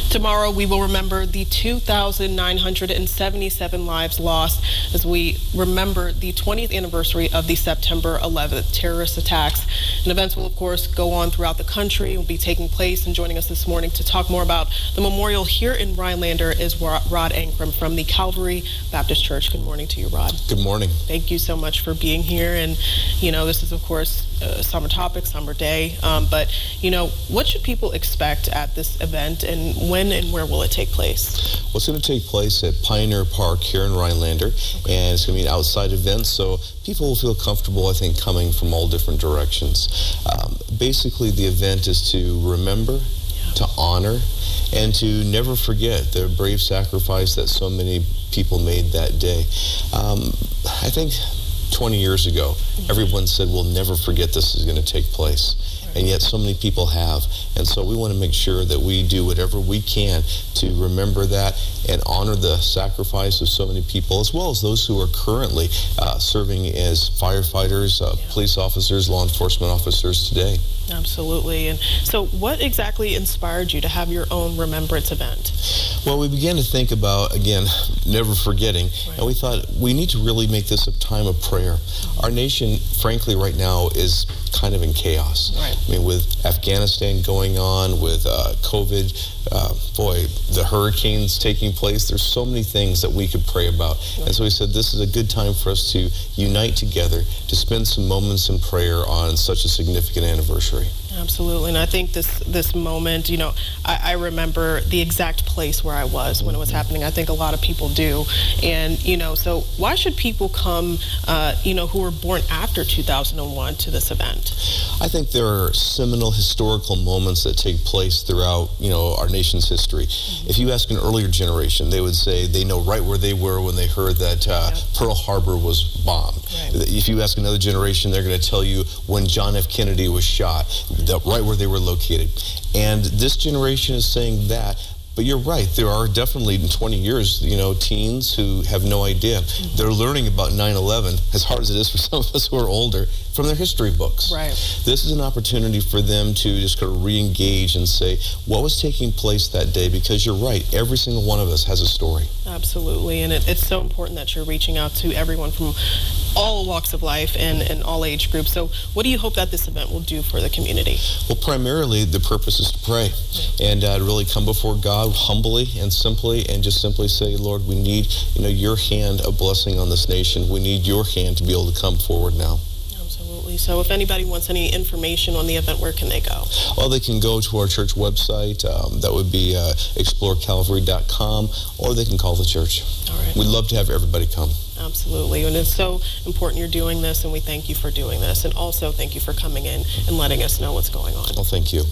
Tomorrow, we will remember the 2,977 lives lost as we remember the 20th anniversary of the September 11th terrorist attacks. And events will, of course, go on throughout the country, will be taking place. And joining us this morning to talk more about the memorial here in Rhinelander is Rod Ankrum from the Calvary Baptist Church. Good morning to you, Rod. Good morning. Thank you so much for being here. And, you know, this is, of course, summer topic, summer day. But, you know, what should people expect at this event, and when and where will it take place? Well, it's going to take place at Pioneer Park here in Rhinelander, and it's going to be an outside event, so people will feel comfortable, I think, coming from all different directions. Basically, the event is to remember, to honor, and to never forget the brave sacrifice that so many people made that day. I think 20 years ago, everyone said, we'll never forget this is going to take place. And yet so many people have. And so we want to make sure that we do whatever we can to remember that and honor the sacrifice of so many people, as well as those who are currently serving as firefighters, police officers, law enforcement officers today. Absolutely. And so what exactly inspired you to have your own Remembrance event? Well, we began to think about, again, never forgetting, and we thought we need to really make this a time of prayer. Our nation, frankly, right now is kind of in chaos. I mean, with Afghanistan going on, with COVID, the hurricanes taking place, there's so many things that we could pray about. And so we said this is a good time for us to unite together, to spend some moments in prayer on such a significant anniversary. Absolutely. And I think this moment, you know, I remember the exact place where I was when it was happening. I think a lot of people do. And, you know, so why should people come, you know, who were born after 2001 to this event? I think there are seminal historical moments that take place throughout, you know, our nation's history. If you ask an earlier generation, they would say they know right where they were when they heard that Pearl Harbor was bombed. If you ask another generation, they're going to tell you when John F. Kennedy was shot, right where they were located. And this generation is saying that. But you're right, there are definitely in 20 years, you know, teens who have no idea. They're learning about 9/11, as hard as it is for some of us who are older, from their history books. This is an opportunity for them to just kind of re-engage and say, what was taking place that day? Because you're right, every single one of us has a story. Absolutely, and it's so important that you're reaching out to everyone from all walks of life and all age groups. So what do you hope that this event will do for the community? Well, primarily the purpose is to pray and really come before God humbly and simply, and just simply say, Lord, we need, you know, your hand of blessing on this nation. We need your hand to be able to come forward now. Absolutely. So if anybody wants any information on the event, where can they go? Well, they can go to our church website. That would be explorecalvary.com, or they can call the church. All right. We'd love to have everybody come. Absolutely. And it's so important you're doing this, and we thank you for doing this. And also thank you for coming in and letting us know what's going on. Well, thank you.